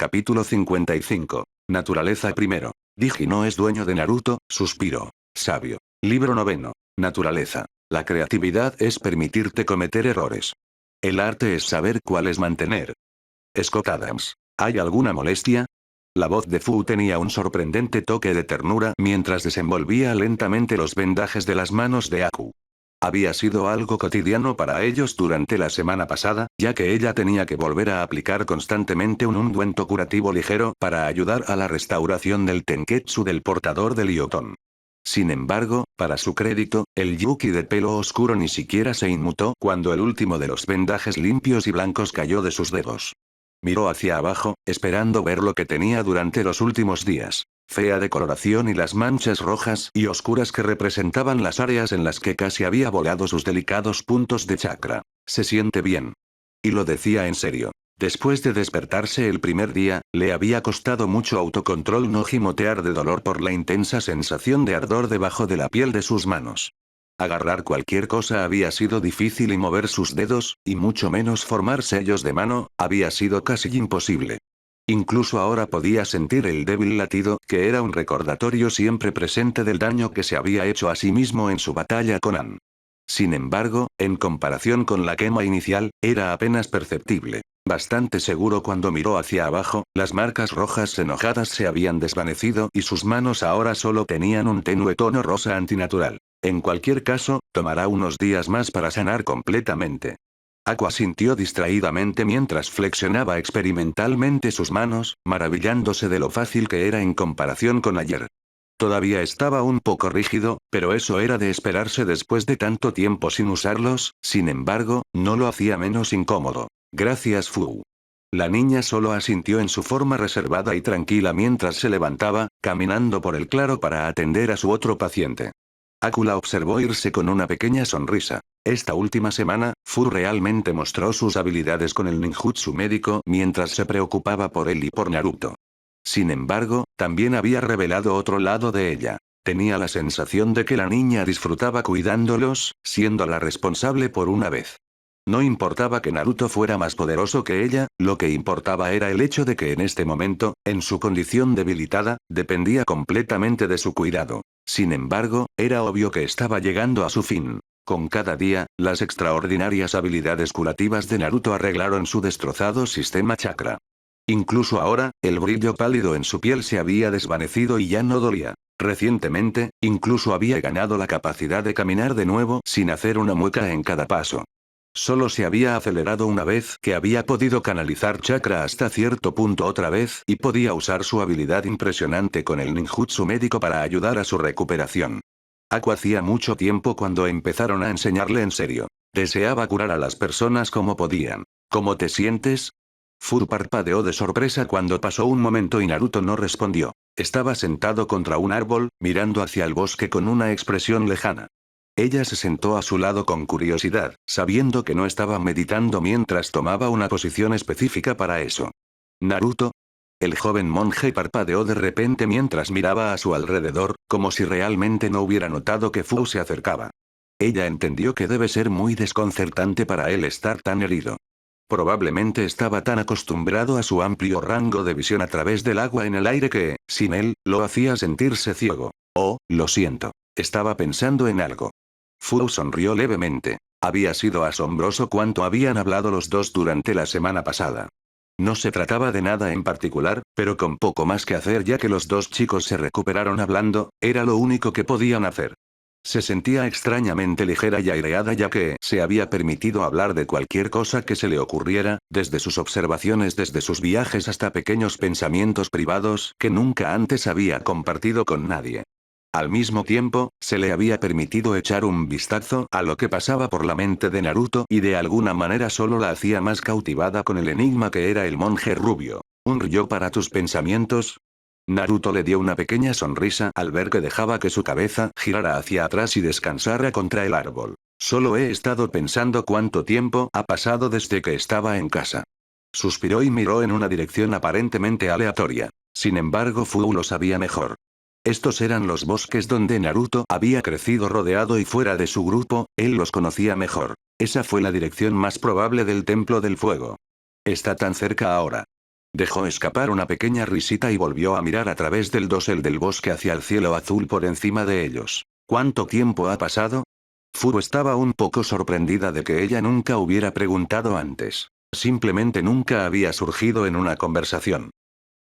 Capítulo 55. Naturaleza primero. Diji no es dueño de Naruto, suspiró. Sabio. Libro noveno. Naturaleza. La creatividad es permitirte cometer errores. El arte es saber cuáles mantener. Scott Adams. ¿Hay alguna molestia? La voz de Fu tenía un sorprendente toque de ternura mientras desenvolvía lentamente los vendajes de las manos de Aku. Había sido algo cotidiano para ellos durante la semana pasada, ya que ella tenía que volver a aplicar constantemente un ungüento curativo ligero para ayudar a la restauración del tenketsu del portador del Iotón. Sin embargo, para su crédito, el Yuki de pelo oscuro ni siquiera se inmutó cuando el último de los vendajes limpios y blancos cayó de sus dedos. Miró hacia abajo, esperando ver lo que tenía durante los últimos días. Fea decoloración y las manchas rojas y oscuras que representaban las áreas en las que casi había volado sus delicados puntos de chakra. Se siente bien. Y lo decía en serio. Después de despertarse el primer día, le había costado mucho autocontrol no gimotear de dolor por la intensa sensación de ardor debajo de la piel de sus manos. Agarrar cualquier cosa había sido difícil y mover sus dedos, y mucho menos formar sellos de mano, había sido casi imposible. Incluso ahora podía sentir el débil latido, que era un recordatorio siempre presente del daño que se había hecho a sí mismo en su batalla con An. Sin embargo, en comparación con la quema inicial, era apenas perceptible. Bastante seguro cuando miró hacia abajo, las marcas rojas enojadas se habían desvanecido y sus manos ahora solo tenían un tenue tono rosa antinatural. En cualquier caso, tomará unos días más para sanar completamente. Aqua sintió distraídamente mientras flexionaba experimentalmente sus manos, maravillándose de lo fácil que era en comparación con ayer. Todavía estaba un poco rígido, pero eso era de esperarse después de tanto tiempo sin usarlos, sin embargo, no lo hacía menos incómodo. Gracias Fu. La niña solo asintió en su forma reservada y tranquila mientras se levantaba, caminando por el claro para atender a su otro paciente. Aku la observó irse con una pequeña sonrisa. Esta última semana, Fu realmente mostró sus habilidades con el ninjutsu médico mientras se preocupaba por él y por Naruto. Sin embargo, también había revelado otro lado de ella. Tenía la sensación de que la niña disfrutaba cuidándolos, siendo la responsable por una vez. No importaba que Naruto fuera más poderoso que ella, lo que importaba era el hecho de que en este momento, en su condición debilitada, dependía completamente de su cuidado. Sin embargo, era obvio que estaba llegando a su fin. Con cada día, las extraordinarias habilidades curativas de Naruto arreglaron su destrozado sistema chakra. Incluso ahora, el brillo pálido en su piel se había desvanecido y ya no dolía. Recientemente, incluso había ganado la capacidad de caminar de nuevo sin hacer una mueca en cada paso. Solo se había acelerado una vez que había podido canalizar chakra hasta cierto punto otra vez y podía usar su habilidad impresionante con el ninjutsu médico para ayudar a su recuperación. Aku hacía mucho tiempo cuando empezaron a enseñarle en serio. Deseaba curar a las personas como podían. ¿Cómo te sientes? Fu parpadeó de sorpresa cuando pasó un momento y Naruto no respondió. Estaba sentado contra un árbol, mirando hacia el bosque con una expresión lejana. Ella se sentó a su lado con curiosidad, sabiendo que no estaba meditando mientras tomaba una posición específica para eso. ¿Naruto? El joven monje parpadeó de repente mientras miraba a su alrededor, como si realmente no hubiera notado que Fu se acercaba. Ella entendió que debe ser muy desconcertante para él estar tan herido. Probablemente estaba tan acostumbrado a su amplio rango de visión a través del agua en el aire que, sin él, lo hacía sentirse ciego. Oh, lo siento. Estaba pensando en algo. Fu sonrió levemente. Había sido asombroso cuánto habían hablado los dos durante la semana pasada. No se trataba de nada en particular, pero con poco más que hacer ya que los dos chicos se recuperaron hablando, era lo único que podían hacer. Se sentía extrañamente ligera y aireada ya que se había permitido hablar de cualquier cosa que se le ocurriera, desde sus observaciones desde sus viajes hasta pequeños pensamientos privados que nunca antes había compartido con nadie. Al mismo tiempo, se le había permitido echar un vistazo a lo que pasaba por la mente de Naruto y de alguna manera solo la hacía más cautivada con el enigma que era el monje rubio. ¿Un Ryō para tus pensamientos? Naruto le dio una pequeña sonrisa al ver que dejaba que su cabeza girara hacia atrás y descansara contra el árbol. Solo he estado pensando cuánto tiempo ha pasado desde que estaba en casa. Suspiró y miró en una dirección aparentemente aleatoria. Sin embargo, Fu lo sabía mejor. Estos eran los bosques donde Naruto había crecido rodeado y fuera de su grupo, él los conocía mejor. Esa fue la dirección más probable del Templo del Fuego. Está tan cerca ahora. Dejó escapar una pequeña risita y volvió a mirar a través del dosel del bosque hacia el cielo azul por encima de ellos. ¿Cuánto tiempo ha pasado? Furu estaba un poco sorprendida de que ella nunca hubiera preguntado antes. Simplemente nunca había surgido en una conversación.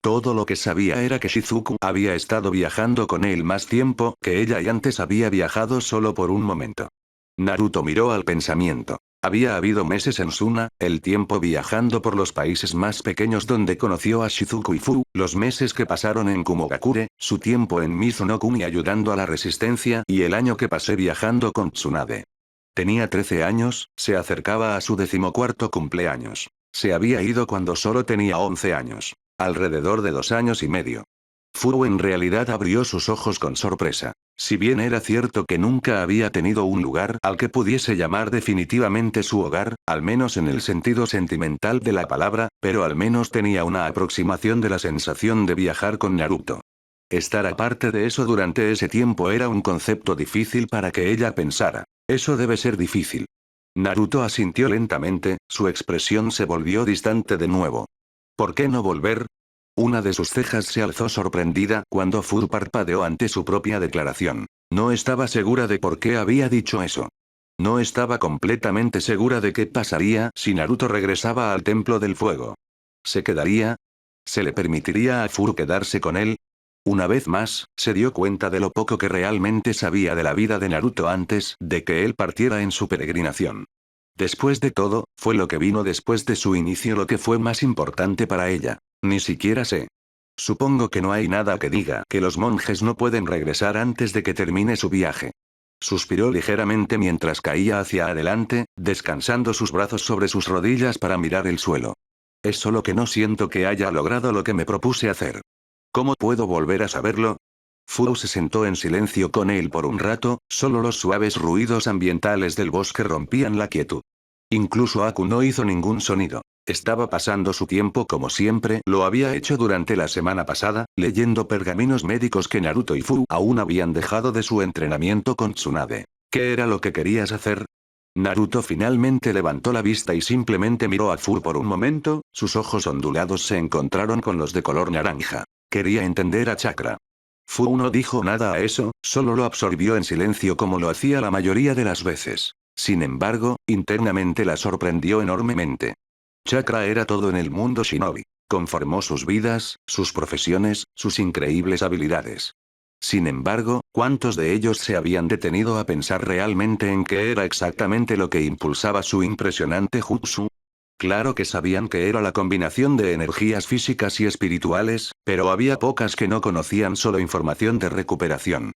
Todo lo que sabía era que Shizuku había estado viajando con él más tiempo que ella y antes había viajado solo por un momento. Naruto miró al pensamiento. Había habido meses en Suna, el tiempo viajando por los países más pequeños donde conoció a Shizuku y Fu, los meses que pasaron en Kumogakure, su tiempo en Mizuno-kuni ayudando a la resistencia y el año que pasé viajando con Tsunade. Tenía 13 años, se acercaba a su 14º cumpleaños. Se había ido cuando solo tenía 11 años. Alrededor de 2 años y medio. Fu en realidad abrió sus ojos con sorpresa. Si bien era cierto que nunca había tenido un lugar al que pudiese llamar definitivamente su hogar, al menos en el sentido sentimental de la palabra, pero al menos tenía una aproximación de la sensación de viajar con Naruto. Estar aparte de eso durante ese tiempo era un concepto difícil para que ella pensara. Eso debe ser difícil. Naruto asintió lentamente, su expresión se volvió distante de nuevo. ¿Por qué no volver? Una de sus cejas se alzó sorprendida cuando Fu parpadeó ante su propia declaración. No estaba segura de por qué había dicho eso. No estaba completamente segura de qué pasaría si Naruto regresaba al Templo del Fuego. ¿Se quedaría? ¿Se le permitiría a Fu quedarse con él? Una vez más, se dio cuenta de lo poco que realmente sabía de la vida de Naruto antes de que él partiera en su peregrinación. Después de todo, fue lo que vino después de su inicio lo que fue más importante para ella. Ni siquiera sé. Supongo que no hay nada que diga que los monjes no pueden regresar antes de que termine su viaje. Suspiró ligeramente mientras caía hacia adelante, descansando sus brazos sobre sus rodillas para mirar el suelo. Es solo que no siento que haya logrado lo que me propuse hacer. ¿Cómo puedo volver a saberlo? Fu se sentó en silencio con él por un rato, solo los suaves ruidos ambientales del bosque rompían la quietud. Incluso Aku no hizo ningún sonido. Estaba pasando su tiempo como siempre lo había hecho durante la semana pasada, leyendo pergaminos médicos que Naruto y Fu aún habían dejado de su entrenamiento con Tsunade. ¿Qué era lo que querías hacer? Naruto finalmente levantó la vista y simplemente miró a Fu por un momento, sus ojos ondulados se encontraron con los de color naranja. Quería entender a Chakra. Fu no dijo nada a eso, solo lo absorbió en silencio como lo hacía la mayoría de las veces. Sin embargo, internamente la sorprendió enormemente. Chakra era todo en el mundo shinobi. Conformó sus vidas, sus profesiones, sus increíbles habilidades. Sin embargo, ¿cuántos de ellos se habían detenido a pensar realmente en qué era exactamente lo que impulsaba su impresionante jutsu? Claro que sabían que era la combinación de energías físicas y espirituales, pero había pocas que no conocían solo información de recuperación.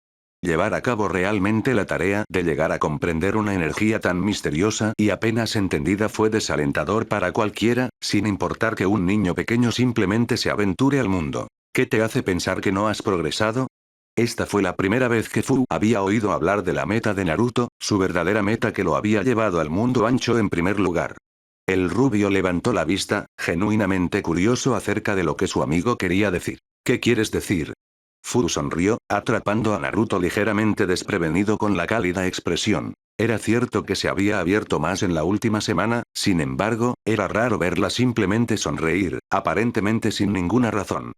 Llevar a cabo realmente la tarea de llegar a comprender una energía tan misteriosa y apenas entendida fue desalentador para cualquiera, sin importar que un niño pequeño simplemente se aventure al mundo. ¿Qué te hace pensar que no has progresado? Esta fue la primera vez que Fu había oído hablar de la meta de Naruto, su verdadera meta que lo había llevado al mundo ancho en primer lugar. El rubio levantó la vista, genuinamente curioso acerca de lo que su amigo quería decir. ¿Qué quieres decir? Fu sonrió, atrapando a Naruto ligeramente desprevenido con la cálida expresión. Era cierto que se había abierto más en la última semana, sin embargo, era raro verla simplemente sonreír, aparentemente sin ninguna razón.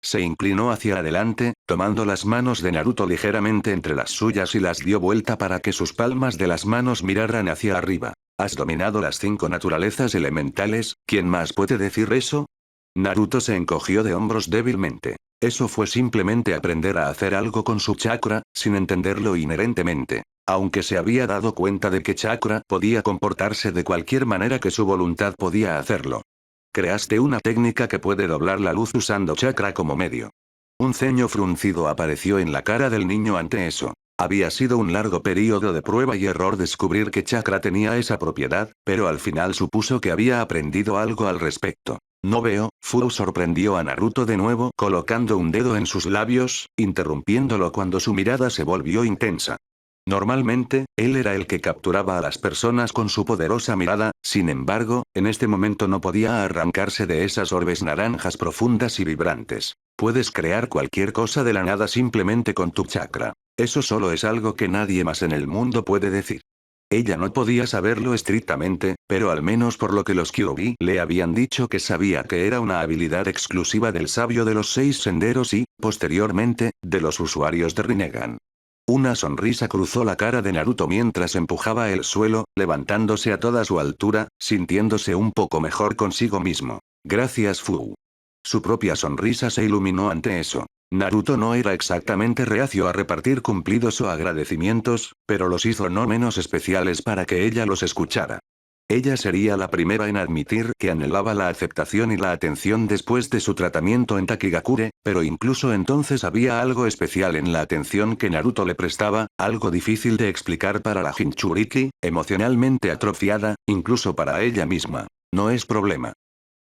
Se inclinó hacia adelante, tomando las manos de Naruto ligeramente entre las suyas y las dio vuelta para que sus palmas de las manos miraran hacia arriba. ¿Has dominado las 5 naturalezas elementales? ¿Quién más puede decir eso? Naruto se encogió de hombros débilmente. Eso fue simplemente aprender a hacer algo con su chakra, sin entenderlo inherentemente. Aunque se había dado cuenta de que chakra podía comportarse de cualquier manera que su voluntad podía hacerlo. Creaste una técnica que puede doblar la luz usando chakra como medio. Un ceño fruncido apareció en la cara del niño ante eso. Había sido un largo período de prueba y error descubrir que chakra tenía esa propiedad, pero al final supuso que había aprendido algo al respecto. No veo, Fu sorprendió a Naruto de nuevo colocando un dedo en sus labios, interrumpiéndolo cuando su mirada se volvió intensa. Normalmente, él era el que capturaba a las personas con su poderosa mirada, sin embargo, en este momento no podía arrancarse de esas orbes naranjas profundas y vibrantes. Puedes crear cualquier cosa de la nada simplemente con tu chakra. Eso solo es algo que nadie más en el mundo puede decir. Ella no podía saberlo estrictamente, pero al menos por lo que los Kyuubi le habían dicho que sabía que era una habilidad exclusiva del sabio de los 6 senderos y, posteriormente, de los usuarios de Rinnegan. Una sonrisa cruzó la cara de Naruto mientras empujaba el suelo, levantándose a toda su altura, sintiéndose un poco mejor consigo mismo. Gracias Fu. Su propia sonrisa se iluminó ante eso. Naruto no era exactamente reacio a repartir cumplidos o agradecimientos, pero los hizo no menos especiales para que ella los escuchara. Ella sería la primera en admitir que anhelaba la aceptación y la atención después de su tratamiento en Takigakure, pero incluso entonces había algo especial en la atención que Naruto le prestaba, algo difícil de explicar para la Jinchuriki, emocionalmente atrofiada, incluso para ella misma. No es problema.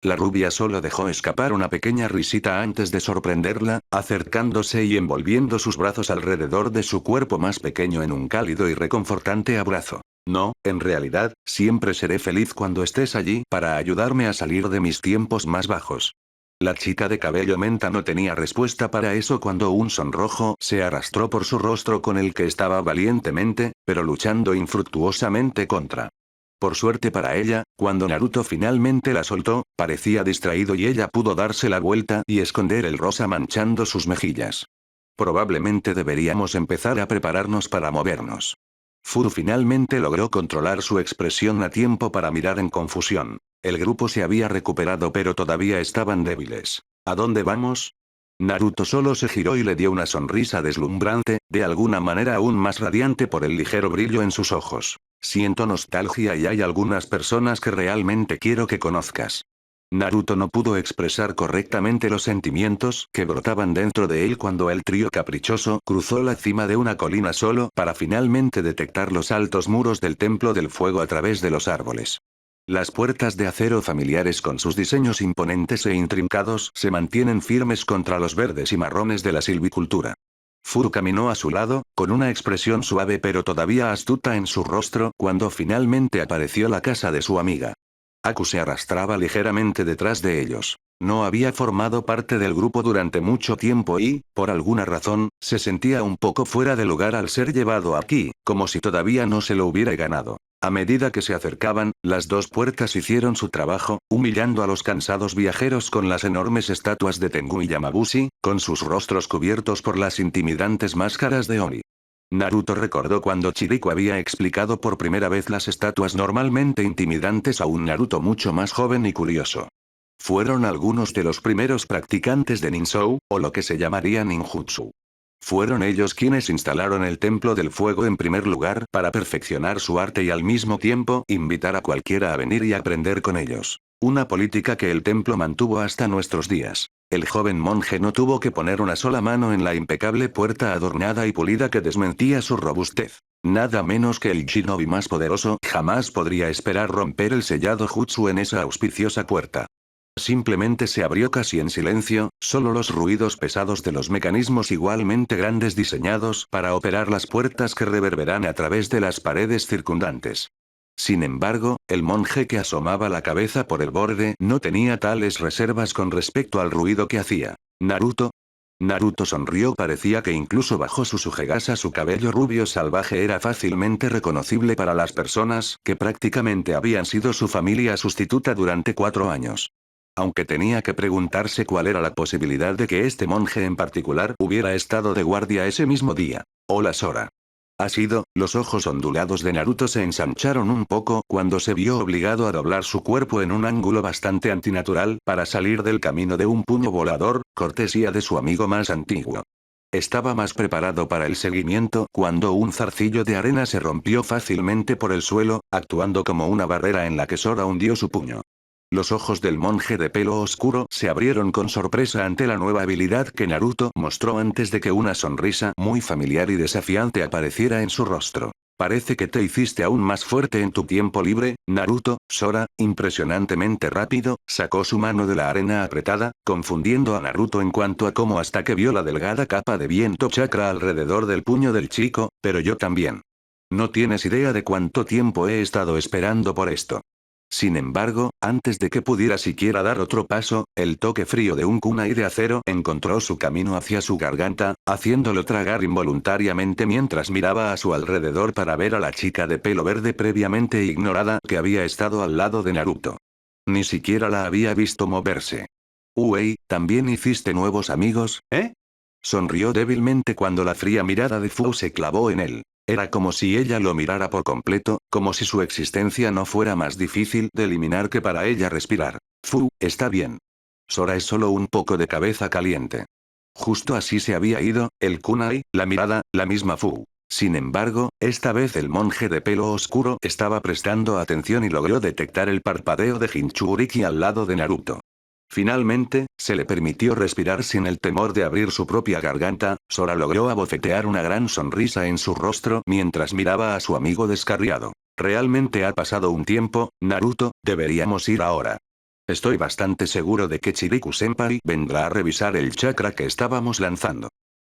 La rubia solo dejó escapar una pequeña risita antes de sorprenderla, acercándose y envolviendo sus brazos alrededor de su cuerpo más pequeño en un cálido y reconfortante abrazo. No, en realidad, siempre seré feliz cuando estés allí para ayudarme a salir de mis tiempos más bajos. La chica de cabello menta no tenía respuesta para eso cuando un sonrojo se arrastró por su rostro con el que estaba valientemente, pero luchando infructuosamente contra. Por suerte para ella, cuando Naruto finalmente la soltó, parecía distraído y ella pudo darse la vuelta y esconder el rosa manchando sus mejillas. Probablemente deberíamos empezar a prepararnos para movernos. Fu finalmente logró controlar su expresión a tiempo para mirar en confusión. El grupo se había recuperado pero todavía estaban débiles. ¿A dónde vamos? Naruto solo se giró y le dio una sonrisa deslumbrante, de alguna manera aún más radiante por el ligero brillo en sus ojos. Siento nostalgia y hay algunas personas que realmente quiero que conozcas. Naruto no pudo expresar correctamente los sentimientos que brotaban dentro de él cuando el trío caprichoso cruzó la cima de una colina solo para finalmente detectar los altos muros del Templo del Fuego a través de los árboles. Las puertas de acero familiares con sus diseños imponentes e intrincados se mantienen firmes contra los verdes y marrones de la silvicultura. Fu caminó a su lado, con una expresión suave pero todavía astuta en su rostro cuando finalmente apareció la casa de su amiga. Aku se arrastraba ligeramente detrás de ellos. No había formado parte del grupo durante mucho tiempo y, por alguna razón, se sentía un poco fuera de lugar al ser llevado aquí, como si todavía no se lo hubiera ganado. A medida que se acercaban, las dos puertas hicieron su trabajo, humillando a los cansados viajeros con las enormes estatuas de Tengu y Yamabushi, con sus rostros cubiertos por las intimidantes máscaras de Oni. Naruto recordó cuando Chiriko había explicado por primera vez las estatuas normalmente intimidantes a un Naruto mucho más joven y curioso. Fueron algunos de los primeros practicantes de Ninzou, o lo que se llamaría ninjutsu. Fueron ellos quienes instalaron el Templo del Fuego en primer lugar para perfeccionar su arte y al mismo tiempo invitar a cualquiera a venir y aprender con ellos. Una política que el templo mantuvo hasta nuestros días. El joven monje no tuvo que poner una sola mano en la impecable puerta adornada y pulida que desmentía su robustez. Nada menos que el shinobi más poderoso jamás podría esperar romper el sellado jutsu en esa auspiciosa puerta. Simplemente se abrió casi en silencio, solo los ruidos pesados de los mecanismos igualmente grandes diseñados para operar las puertas que reverberan a través de las paredes circundantes. Sin embargo, el monje que asomaba la cabeza por el borde no tenía tales reservas con respecto al ruido que hacía. ¿Naruto? Naruto sonrió, parecía que incluso bajo su sujegasa su cabello rubio salvaje era fácilmente reconocible para las personas que prácticamente habían sido su familia sustituta durante 4 años. Aunque tenía que preguntarse cuál era la posibilidad de que este monje en particular hubiera estado de guardia ese mismo día. Hola Sora. ¿Ha sido? Los ojos ondulados de Naruto se ensancharon un poco cuando se vio obligado a doblar su cuerpo en un ángulo bastante antinatural para salir del camino de un puño volador, cortesía de su amigo más antiguo. Estaba más preparado para el seguimiento cuando un zarcillo de arena se rompió fácilmente por el suelo, actuando como una barrera en la que Sora hundió su puño. Los ojos del monje de pelo oscuro se abrieron con sorpresa ante la nueva habilidad que Naruto mostró antes de que una sonrisa muy familiar y desafiante apareciera en su rostro. Parece que te hiciste aún más fuerte en tu tiempo libre, Naruto. Sora, impresionantemente rápido, sacó su mano de la arena apretada, confundiendo a Naruto en cuanto a cómo hasta que vio la delgada capa de viento chakra alrededor del puño del chico, pero yo también. No tienes idea de cuánto tiempo he estado esperando por esto. Sin embargo, antes de que pudiera siquiera dar otro paso, el toque frío de un kunai de acero encontró su camino hacia su garganta, haciéndolo tragar involuntariamente mientras miraba a su alrededor para ver a la chica de pelo verde previamente ignorada que había estado al lado de Naruto. Ni siquiera la había visto moverse. Uei, ¿también hiciste nuevos amigos, eh? Sonrió débilmente cuando la fría mirada de Fu se clavó en él. Era como si ella lo mirara por completo, como si su existencia no fuera más difícil de eliminar que para ella respirar. Fu, está bien. Sora es solo un poco de cabeza caliente. Justo así se había ido, el kunai, la mirada, la misma Fu. Sin embargo, esta vez el monje de pelo oscuro estaba prestando atención y logró detectar el parpadeo de Jinchuriki al lado de Naruto. Finalmente, se le permitió respirar sin el temor de abrir su propia garganta. Sora logró abofetear una gran sonrisa en su rostro mientras miraba a su amigo descarriado. Realmente ha pasado un tiempo, Naruto, deberíamos ir ahora. Estoy bastante seguro de que Chiriku-senpai vendrá a revisar el chakra que estábamos lanzando.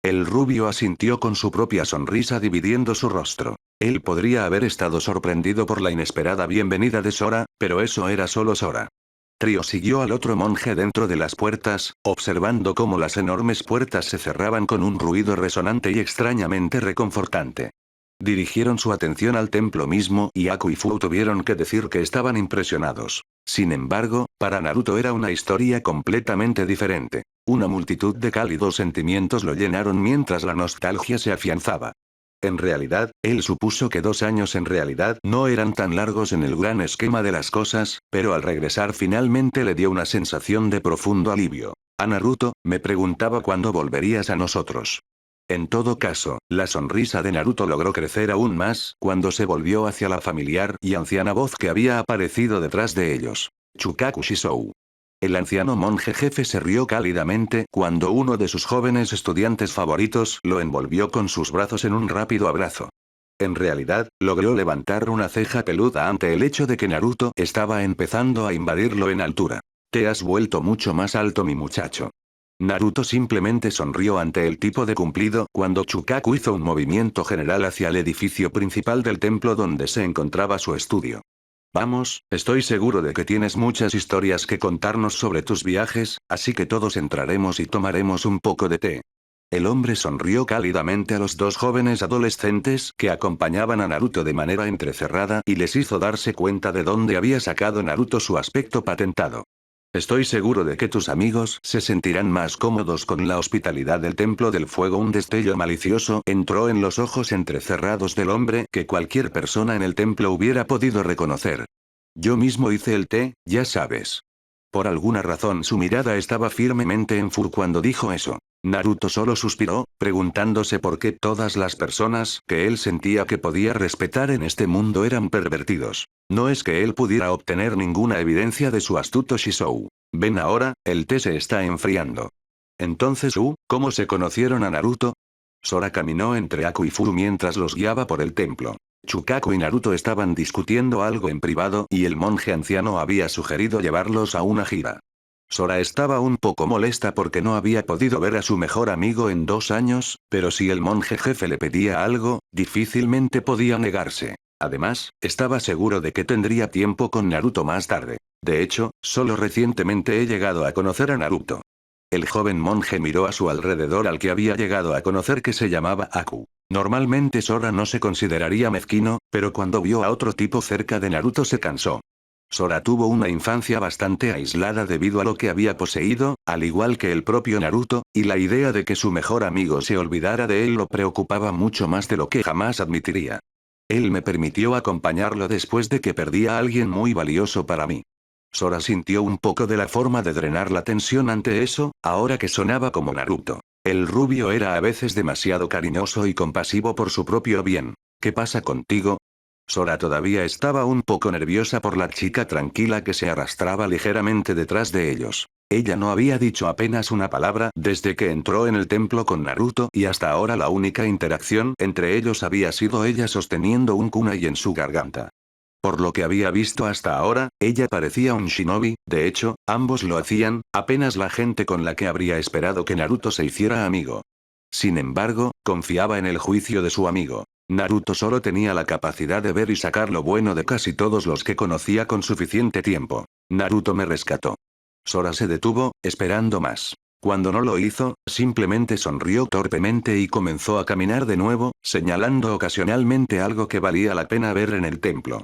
El rubio asintió con su propia sonrisa dividiendo su rostro. Él podría haber estado sorprendido por la inesperada bienvenida de Sora, pero eso era solo Sora. Trio siguió al otro monje dentro de las puertas, observando cómo las enormes puertas se cerraban con un ruido resonante y extrañamente reconfortante. Dirigieron su atención al templo mismo y Aku y Fu tuvieron que decir que estaban impresionados. Sin embargo, para Naruto era una historia completamente diferente. Una multitud de cálidos sentimientos lo llenaron mientras la nostalgia se afianzaba. En realidad, él supuso que 2 años en realidad no eran tan largos en el gran esquema de las cosas, pero al regresar finalmente le dio una sensación de profundo alivio. A Naruto, me preguntaba cuándo volverías a nosotros. En todo caso, la sonrisa de Naruto logró crecer aún más cuando se volvió hacia la familiar y anciana voz que había aparecido detrás de ellos. Chukaku Shisou. El anciano monje jefe se rió cálidamente cuando uno de sus jóvenes estudiantes favoritos lo envolvió con sus brazos en un rápido abrazo. En realidad, logró levantar una ceja peluda ante el hecho de que Naruto estaba empezando a invadirlo en altura. Te has vuelto mucho más alto, mi muchacho. Naruto simplemente sonrió ante el tipo de cumplido cuando Chukaku hizo un movimiento general hacia el edificio principal del templo donde se encontraba su estudio. Vamos, estoy seguro de que tienes muchas historias que contarnos sobre tus viajes, así que todos entraremos y tomaremos un poco de té. El hombre sonrió cálidamente a los 2 jóvenes adolescentes que acompañaban a Naruto de manera entrecerrada y les hizo darse cuenta de dónde había sacado Naruto su aspecto patentado. Estoy seguro de que tus amigos se sentirán más cómodos con la hospitalidad del Templo del Fuego. Un destello malicioso entró en los ojos entrecerrados del hombre que cualquier persona en el templo hubiera podido reconocer. Yo mismo hice el té, ya sabes. Por alguna razón su mirada estaba firmemente en Fu cuando dijo eso. Naruto solo suspiró, preguntándose por qué todas las personas que él sentía que podía respetar en este mundo eran pervertidos. No es que él pudiera obtener ninguna evidencia de su astuto Shisou. Ven ahora, el té se está enfriando. Entonces, ¿cómo se conocieron a Naruto? Sora caminó entre Aku y Fu mientras los guiaba por el templo. Chukaku y Naruto estaban discutiendo algo en privado y el monje anciano había sugerido llevarlos a una gira. Sora estaba un poco molesta porque no había podido ver a su mejor amigo en 2 años, pero si el monje jefe le pedía algo, difícilmente podía negarse. Además, estaba seguro de que tendría tiempo con Naruto más tarde. De hecho, solo recientemente he llegado a conocer a Naruto. El joven monje miró a su alrededor al que había llegado a conocer que se llamaba Aku. Normalmente Sora no se consideraría mezquino, pero cuando vio a otro tipo cerca de Naruto se cansó. Sora tuvo una infancia bastante aislada debido a lo que había poseído, al igual que el propio Naruto, y la idea de que su mejor amigo se olvidara de él lo preocupaba mucho más de lo que jamás admitiría. Él me permitió acompañarlo después de que perdí a alguien muy valioso para mí. Sora sintió un poco de la forma de drenar la tensión ante eso, ahora que sonaba como Naruto. El rubio era a veces demasiado cariñoso y compasivo por su propio bien. ¿Qué pasa contigo? Sora todavía estaba un poco nerviosa por la chica tranquila que se arrastraba ligeramente detrás de ellos. Ella no había dicho apenas una palabra desde que entró en el templo con Naruto y hasta ahora la única interacción entre ellos había sido ella sosteniendo un kunai en su garganta. Por lo que había visto hasta ahora, ella parecía un shinobi, de hecho, ambos lo hacían, apenas la gente con la que habría esperado que Naruto se hiciera amigo. Sin embargo, confiaba en el juicio de su amigo. Naruto solo tenía la capacidad de ver y sacar lo bueno de casi todos los que conocía con suficiente tiempo. Naruto me rescató. Sora se detuvo, esperando más. Cuando no lo hizo, simplemente sonrió torpemente y comenzó a caminar de nuevo, señalando ocasionalmente algo que valía la pena ver en el templo.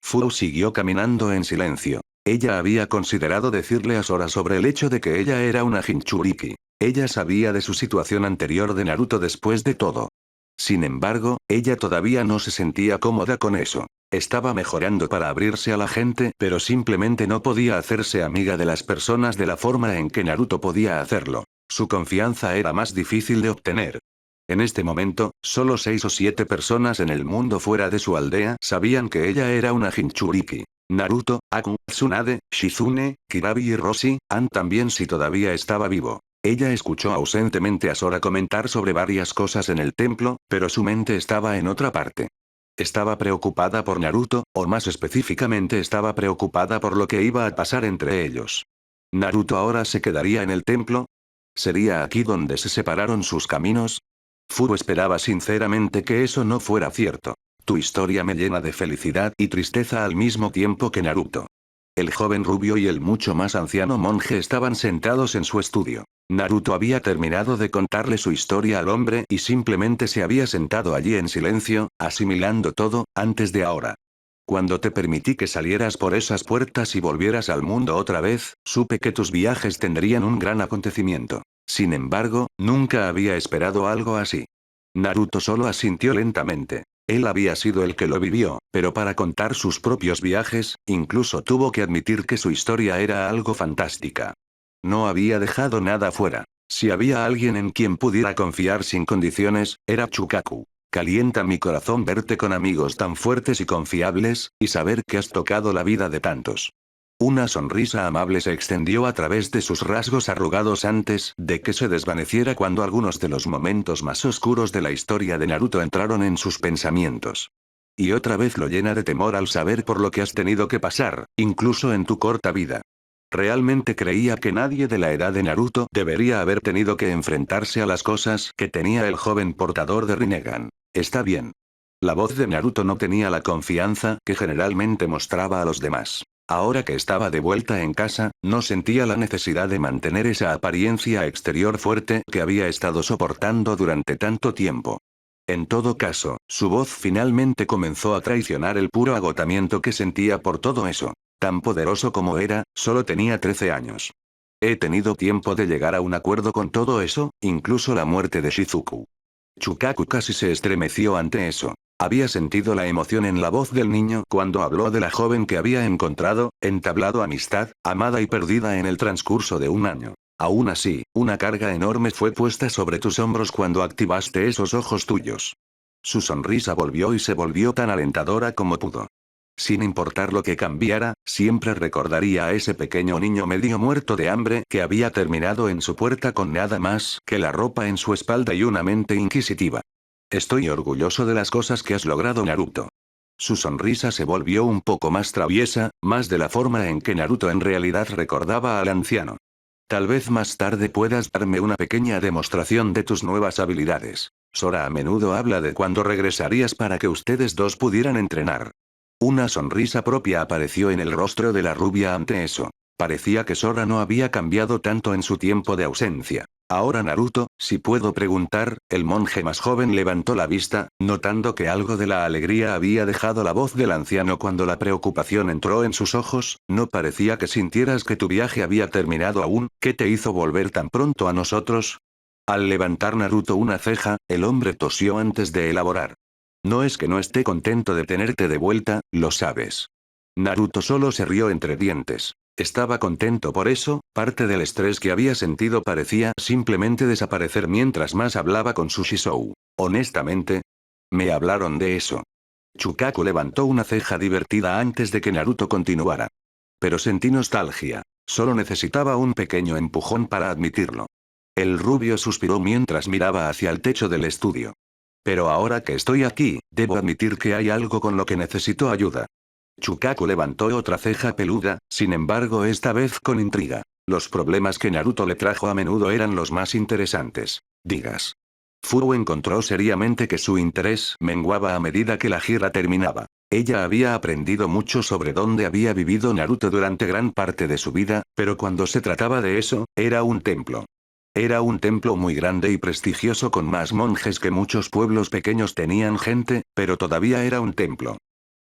Fu siguió caminando en silencio. Ella había considerado decirle a Sora sobre el hecho de que ella era una Jinchuriki. Ella sabía de su situación anterior de Naruto después de todo. Sin embargo, ella todavía no se sentía cómoda con eso. Estaba mejorando para abrirse a la gente, pero simplemente no podía hacerse amiga de las personas de la forma en que Naruto podía hacerlo. Su confianza era más difícil de obtener. En este momento, solo 6 o 7 personas en el mundo fuera de su aldea sabían que ella era una Jinchuriki. Naruto, Aku, Tsunade, Shizune, Kirabi y Roshi, An también si todavía estaba vivo. Ella escuchó ausentemente a Sora comentar sobre varias cosas en el templo, pero su mente estaba en otra parte. Estaba preocupada por Naruto, o más específicamente estaba preocupada por lo que iba a pasar entre ellos. ¿Naruto ahora se quedaría en el templo? ¿Sería aquí donde se separaron sus caminos? Furo esperaba sinceramente que eso no fuera cierto. Tu historia me llena de felicidad y tristeza al mismo tiempo que Naruto. El joven rubio y el mucho más anciano monje estaban sentados en su estudio. Naruto había terminado de contarle su historia al hombre y simplemente se había sentado allí en silencio, asimilando todo, antes de ahora. Cuando te permití que salieras por esas puertas y volvieras al mundo otra vez, supe que tus viajes tendrían un gran acontecimiento. Sin embargo, nunca había esperado algo así. Naruto solo asintió lentamente. Él había sido el que lo vivió, pero para contar sus propios viajes, incluso tuvo que admitir que su historia era algo fantástica. No había dejado nada fuera. Si había alguien en quien pudiera confiar sin condiciones, era Chukaku. Calienta mi corazón verte con amigos tan fuertes y confiables, y saber que has tocado la vida de tantos. Una sonrisa amable se extendió a través de sus rasgos arrugados antes de que se desvaneciera cuando algunos de los momentos más oscuros de la historia de Naruto entraron en sus pensamientos. Y otra vez lo llena de temor al saber por lo que has tenido que pasar, incluso en tu corta vida. Realmente creía que nadie de la edad de Naruto debería haber tenido que enfrentarse a las cosas que tenía el joven portador de Rinnegan. Está bien. La voz de Naruto no tenía la confianza que generalmente mostraba a los demás. Ahora que estaba de vuelta en casa, no sentía la necesidad de mantener esa apariencia exterior fuerte que había estado soportando durante tanto tiempo. En todo caso, su voz finalmente comenzó a traicionar el puro agotamiento que sentía por todo eso. Tan poderoso como era, solo tenía 13 años. He tenido tiempo de llegar a un acuerdo con todo eso, incluso la muerte de Shizuku. Chukaku casi se estremeció ante eso. Había sentido la emoción en la voz del niño cuando habló de la joven que había encontrado, entablado amistad, amada y perdida en el transcurso de un año. Aún así, una carga enorme fue puesta sobre tus hombros cuando activaste esos ojos tuyos. Su sonrisa volvió y se volvió tan alentadora como pudo. Sin importar lo que cambiara, siempre recordaría a ese pequeño niño medio muerto de hambre que había terminado en su puerta con nada más que la ropa en su espalda y una mente inquisitiva. Estoy orgulloso de las cosas que has logrado, Naruto. Su sonrisa se volvió un poco más traviesa, más de la forma en que Naruto en realidad recordaba al anciano. Tal vez más tarde puedas darme una pequeña demostración de tus nuevas habilidades. Sora a menudo habla de cuándo regresarías para que ustedes dos pudieran entrenar. Una sonrisa propia apareció en el rostro de la rubia ante eso. Parecía que Sora no había cambiado tanto en su tiempo de ausencia. Ahora Naruto, si puedo preguntar, el monje más joven levantó la vista, notando que algo de la alegría había dejado la voz del anciano cuando la preocupación entró en sus ojos. No parecía que sintieras que tu viaje había terminado aún. ¿Qué te hizo volver tan pronto a nosotros? Al levantar Naruto una ceja, el hombre tosió antes de elaborar. No es que no esté contento de tenerte de vuelta, lo sabes. Naruto solo se rió entre dientes. Estaba contento por eso, parte del estrés que había sentido parecía simplemente desaparecer mientras más hablaba con su Shizou. Honestamente, me hablaron de eso. Chukaku levantó una ceja divertida antes de que Naruto continuara. Pero sentí nostalgia. Solo necesitaba un pequeño empujón para admitirlo. El rubio suspiró mientras miraba hacia el techo del estudio. Pero ahora que estoy aquí, debo admitir que hay algo con lo que necesito ayuda. Chukaku levantó otra ceja peluda, sin embargo esta vez con intriga. Los problemas que Naruto le trajo a menudo eran los más interesantes. Digas. Fu encontró seriamente que su interés menguaba a medida que la gira terminaba. Ella había aprendido mucho sobre dónde había vivido Naruto durante gran parte de su vida, pero cuando se trataba de eso, era un templo. Era un templo muy grande y prestigioso con más monjes que muchos pueblos pequeños tenían gente, pero todavía era un templo.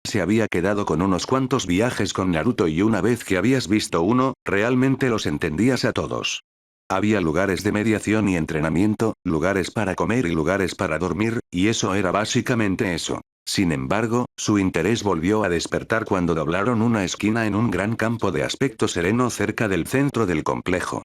Se había quedado con unos cuantos viajes con Naruto y una vez que habías visto uno, realmente los entendías a todos. Había lugares de mediación y entrenamiento, lugares para comer y lugares para dormir, y eso era básicamente eso. Sin embargo, su interés volvió a despertar cuando doblaron una esquina en un gran campo de aspecto sereno cerca del centro del complejo.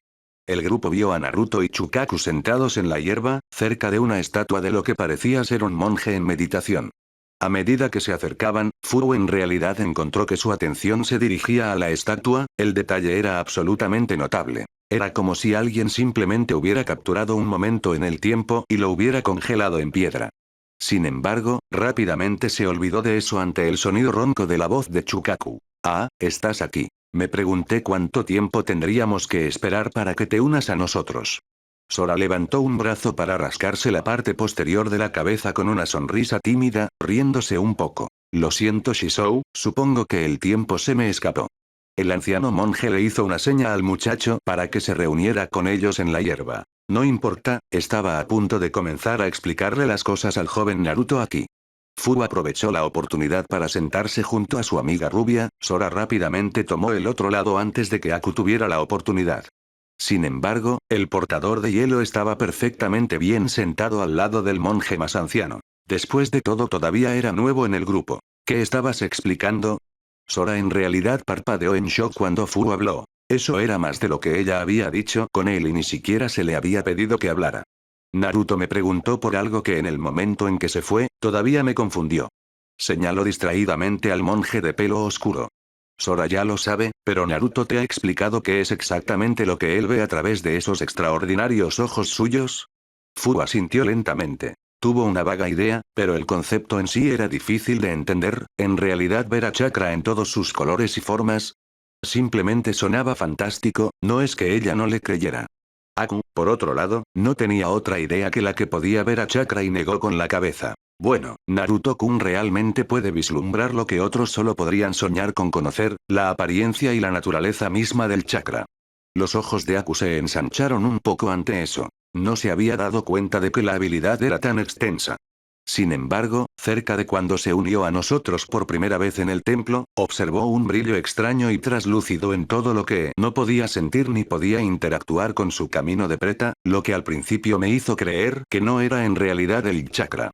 El grupo vio a Naruto y Chukaku sentados en la hierba, cerca de una estatua de lo que parecía ser un monje en meditación. A medida que se acercaban, Fu en realidad encontró que su atención se dirigía a la estatua, el detalle era absolutamente notable. Era como si alguien simplemente hubiera capturado un momento en el tiempo y lo hubiera congelado en piedra. Sin embargo, rápidamente se olvidó de eso ante el sonido ronco de la voz de Chukaku. Ah, estás aquí. Me pregunté cuánto tiempo tendríamos que esperar para que te unas a nosotros. Sora levantó un brazo para rascarse la parte posterior de la cabeza con una sonrisa tímida, riéndose un poco. Lo siento Shisou, supongo que el tiempo se me escapó. El anciano monje le hizo una seña al muchacho para que se reuniera con ellos en la hierba. No importa, estaba a punto de comenzar a explicarle las cosas al joven Naruto aquí. Fu aprovechó la oportunidad para sentarse junto a su amiga rubia, Sora rápidamente tomó el otro lado antes de que Aku tuviera la oportunidad. Sin embargo, el portador de hielo estaba perfectamente bien sentado al lado del monje más anciano. Después de todo todavía era nuevo en el grupo. ¿Qué estabas explicando? Sora en realidad parpadeó en shock cuando Fu habló. Eso era más de lo que ella había dicho con él y ni siquiera se le había pedido que hablara. Naruto me preguntó por algo que en el momento en que se fue, todavía me confundió. Señaló distraídamente al monje de pelo oscuro. Sora ya lo sabe, pero Naruto te ha explicado qué es exactamente lo que él ve a través de esos extraordinarios ojos suyos. Fu asintió lentamente. Tuvo una vaga idea, pero el concepto en sí era difícil de entender, en realidad ver a Chakra en todos sus colores y formas. Simplemente sonaba fantástico, no es que ella no le creyera. Aku, por otro lado, no tenía otra idea que la que podía ver a Chakra y negó con la cabeza. Bueno, Naruto-kun realmente puede vislumbrar lo que otros solo podrían soñar con conocer, la apariencia y la naturaleza misma del chakra. Los ojos de Aku se ensancharon un poco ante eso. No se había dado cuenta de que la habilidad era tan extensa. Sin embargo, cerca de cuando se unió a nosotros por primera vez en el templo, observó un brillo extraño y traslúcido en todo lo que no podía sentir ni podía interactuar con su camino de preta, lo que al principio me hizo creer que no era en realidad el chakra.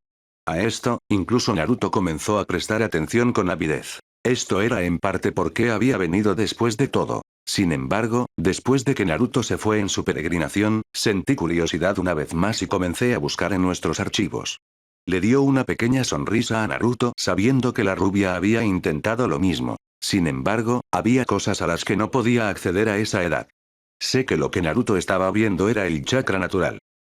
A esto, incluso Naruto comenzó a prestar atención con avidez. Esto era en parte porque había venido después de todo. Sin embargo, después de que Naruto se fue en su peregrinación, sentí curiosidad una vez más y comencé a buscar en nuestros archivos. Le dio una pequeña sonrisa a Naruto sabiendo que la rubia había intentado lo mismo. Sin embargo, había cosas a las que no podía acceder a esa edad. Sé que lo que Naruto estaba viendo era el chakra natural.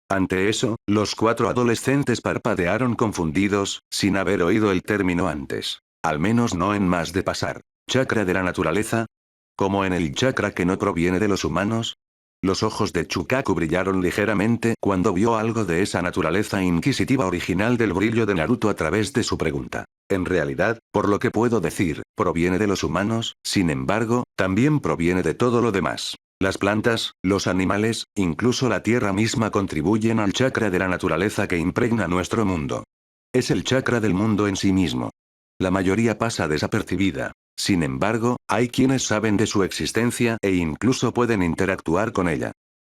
Ante eso, los 4 adolescentes parpadearon confundidos, sin haber oído el término antes. Al menos no en más de pasar. ¿Chakra de la naturaleza? ¿Como en el chakra que no proviene de los humanos? Los ojos de Chukaku brillaron ligeramente cuando vio algo de esa naturaleza inquisitiva original del brillo de Naruto a través de su pregunta. En realidad, por lo que puedo decir, proviene de los humanos, sin embargo, también proviene de todo lo demás. Las plantas, los animales, incluso la tierra misma contribuyen al chakra de la naturaleza que impregna nuestro mundo. Es el chakra del mundo en sí mismo. La mayoría pasa desapercibida. Sin embargo, hay quienes saben de su existencia e incluso pueden interactuar con ella.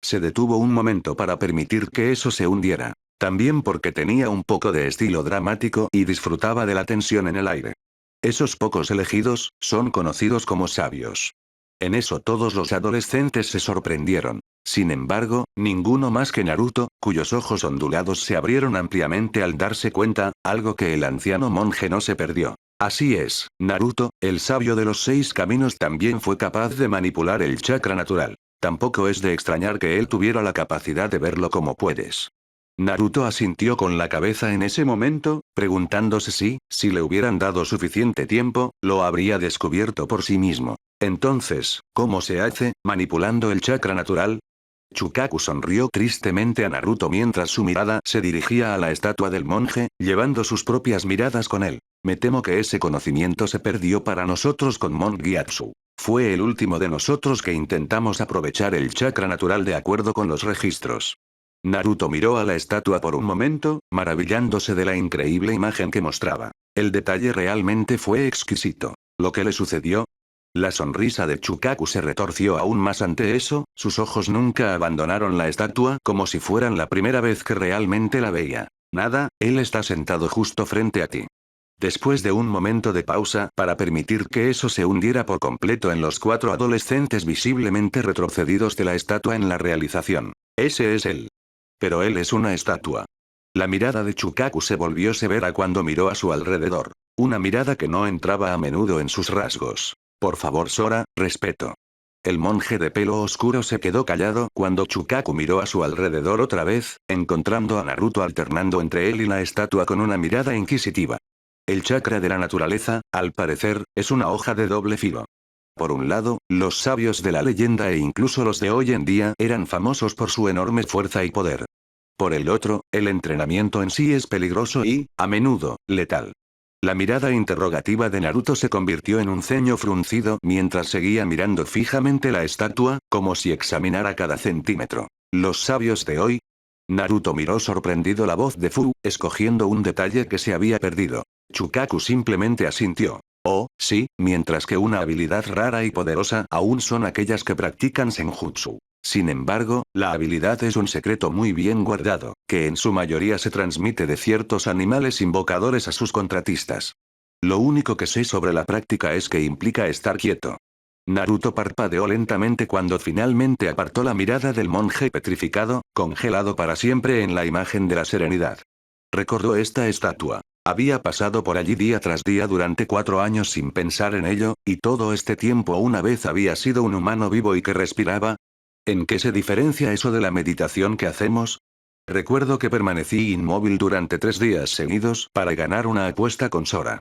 Se detuvo un momento para permitir que eso se hundiera. También porque tenía un poco de estilo dramático y disfrutaba de la tensión en el aire. Esos pocos elegidos, son conocidos como sabios. En eso todos los adolescentes se sorprendieron. Sin embargo, ninguno más que Naruto, cuyos ojos ondulados se abrieron ampliamente al darse cuenta, algo que el anciano monje no se perdió. Así es, Naruto, el sabio de los 6 caminos también fue capaz de manipular el chakra natural. Tampoco es de extrañar que él tuviera la capacidad de verlo como puedes. Naruto asintió con la cabeza en ese momento, preguntándose si le hubieran dado suficiente tiempo, lo habría descubierto por sí mismo. Entonces, ¿cómo se hace, manipulando el chakra natural? Chukaku sonrió tristemente a Naruto mientras su mirada se dirigía a la estatua del monje, llevando sus propias miradas con él. Me temo que ese conocimiento se perdió para nosotros con Mont Gyatso. Fue el último de nosotros que intentamos aprovechar el chakra natural de acuerdo con los registros. Naruto miró a la estatua por un momento, maravillándose de la increíble imagen que mostraba. El detalle realmente fue exquisito. ¿Lo que le sucedió? La sonrisa de Chukaku se retorció aún más ante eso, sus ojos nunca abandonaron la estatua como si fueran la primera vez que realmente la veía. Nada, él está sentado justo frente a ti. Después de un momento de pausa para permitir que eso se hundiera por completo en los 4 adolescentes visiblemente retrocedidos de la estatua en la realización. Ese es él. Pero él es una estatua. La mirada de Chukaku se volvió severa cuando miró a su alrededor. Una mirada que no entraba a menudo en sus rasgos. Por favor Sora, respeto. El monje de pelo oscuro se quedó callado cuando Chukaku miró a su alrededor otra vez, encontrando a Naruto alternando entre él y la estatua con una mirada inquisitiva. El chakra de la naturaleza, al parecer, es una hoja de doble filo. Por un lado, los sabios de la leyenda e incluso los de hoy en día eran famosos por su enorme fuerza y poder. Por el otro, el entrenamiento en sí es peligroso y, a menudo, letal. La mirada interrogativa de Naruto se convirtió en un ceño fruncido mientras seguía mirando fijamente la estatua, como si examinara cada centímetro. ¿Los sabios de hoy? Naruto miró sorprendido la voz de Fu, escogiendo un detalle que se había perdido. Chukaku simplemente asintió. Oh, sí, mientras que una habilidad rara y poderosa aún son aquellas que practican Senjutsu. Sin embargo, la habilidad es un secreto muy bien guardado, que en su mayoría se transmite de ciertos animales invocadores a sus contratistas. Lo único que sé sobre la práctica es que implica estar quieto. Naruto parpadeó lentamente cuando finalmente apartó la mirada del monje petrificado, congelado para siempre en la imagen de la serenidad. Recordó esta estatua. Había pasado por allí día tras día durante 4 años sin pensar en ello, y todo este tiempo una vez había sido un humano vivo y que respiraba. ¿En qué se diferencia eso de la meditación que hacemos? Recuerdo que permanecí inmóvil durante 3 días seguidos para ganar una apuesta con Sora.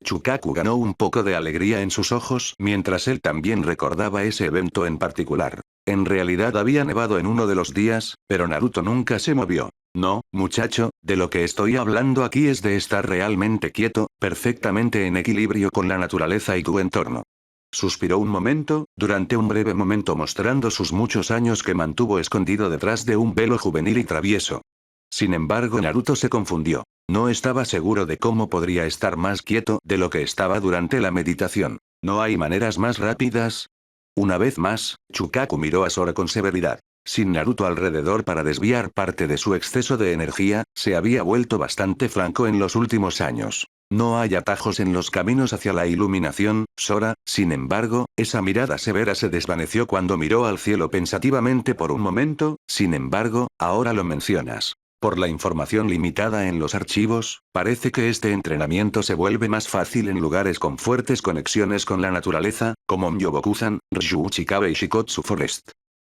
Chukaku ganó un poco de alegría en sus ojos mientras él también recordaba ese evento en particular. En realidad había nevado en uno de los días, pero Naruto nunca se movió. No, muchacho, de lo que estoy hablando aquí es de estar realmente quieto, perfectamente en equilibrio con la naturaleza y tu entorno. Suspiró un momento, durante un breve momento mostrando sus muchos años que mantuvo escondido detrás de un velo juvenil y travieso. Sin embargo, Naruto se confundió. No estaba seguro de cómo podría estar más quieto de lo que estaba durante la meditación. ¿No hay maneras más rápidas? Una vez más, Chukaku miró a Sora con severidad. Sin Naruto alrededor para desviar parte de su exceso de energía, se había vuelto bastante franco en los últimos años. No hay atajos en los caminos hacia la iluminación, Sora. Sin embargo, esa mirada severa se desvaneció cuando miró al cielo pensativamente por un momento. Sin embargo, ahora lo mencionas. Por la información limitada en los archivos, parece que este entrenamiento se vuelve más fácil en lugares con fuertes conexiones con la naturaleza, como Myoboku-san, Ryū Chikabe y Shikotsu Forest.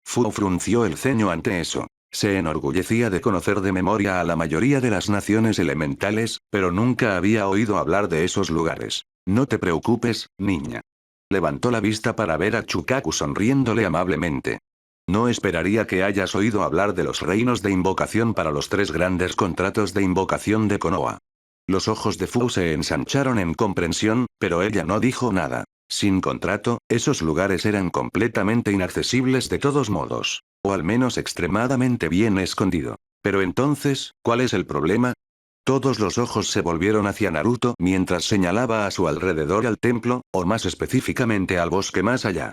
Fu frunció el ceño ante eso. Se enorgullecía de conocer de memoria a la mayoría de las naciones elementales, pero nunca había oído hablar de esos lugares. No te preocupes, niña. Levantó la vista para ver a Chukaku sonriéndole amablemente. No esperaría que hayas oído hablar de los reinos de invocación para los 3 grandes contratos de invocación de Konoha. Los ojos de Fu se ensancharon en comprensión, pero ella no dijo nada. Sin contrato, esos lugares eran completamente inaccesibles de todos modos. O al menos extremadamente bien escondido. Pero entonces, ¿cuál es el problema? Todos los ojos se volvieron hacia Naruto mientras señalaba a su alrededor al templo, o más específicamente al bosque más allá.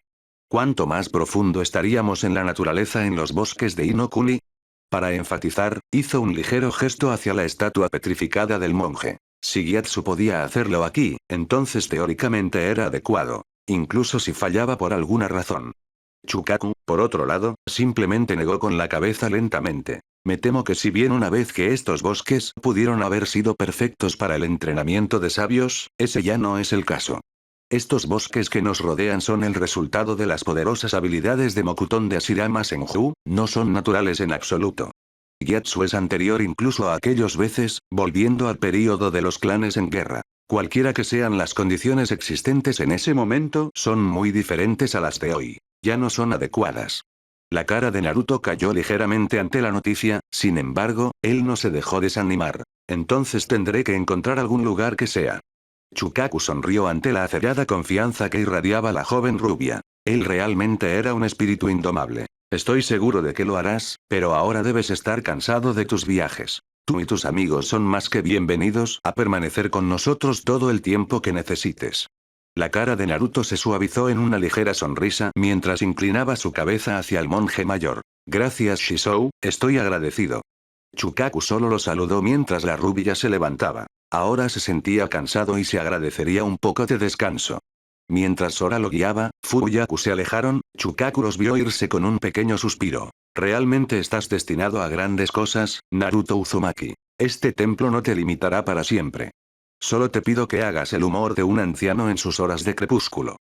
¿Cuánto más profundo estaríamos en la naturaleza en los bosques de Inokuni? Para enfatizar, hizo un ligero gesto hacia la estatua petrificada del monje. Si Gyatso podía hacerlo aquí, entonces teóricamente era adecuado. Incluso si fallaba por alguna razón. Chukaku, por otro lado, simplemente negó con la cabeza lentamente. Me temo que si bien una vez que estos bosques pudieron haber sido perfectos para el entrenamiento de sabios, ese ya no es el caso. Estos bosques que nos rodean son el resultado de las poderosas habilidades de Mokuton de Ashirama Senju, no son naturales en absoluto. Gyatso es anterior incluso a aquellos veces, volviendo al período de los clanes en guerra. Cualquiera que sean las condiciones existentes en ese momento son muy diferentes a las de hoy. Ya no son adecuadas. La cara de Naruto cayó ligeramente ante la noticia, sin embargo, él no se dejó desanimar. Entonces tendré que encontrar algún lugar que sea. Chukaku sonrió ante la acerada confianza que irradiaba la joven rubia. Él realmente era un espíritu indomable. Estoy seguro de que lo harás, pero ahora debes estar cansado de tus viajes. Tú y tus amigos son más que bienvenidos a permanecer con nosotros todo el tiempo que necesites. La cara de Naruto se suavizó en una ligera sonrisa mientras inclinaba su cabeza hacia el monje mayor. Gracias Shisou, estoy agradecido. Chukaku solo lo saludó mientras la rubia se levantaba. Ahora se sentía cansado y se agradecería un poco de descanso. Mientras Sora lo guiaba, Fuyaku se alejaron, Chukaku los vio irse con un pequeño suspiro. Realmente estás destinado a grandes cosas, Naruto Uzumaki. Este templo no te limitará para siempre. Solo te pido que hagas el humor de un anciano en sus horas de crepúsculo.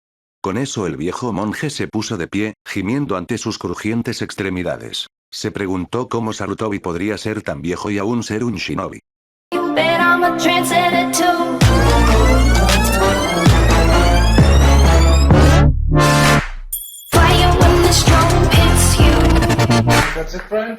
Con eso el viejo monje se puso de pie, gimiendo ante sus crujientes extremidades. Se preguntó cómo Sarutobi podría ser tan viejo y aún ser un shinobi. You bet I'm a trendsetter too. Fire when the storm hits you. That's it, friend?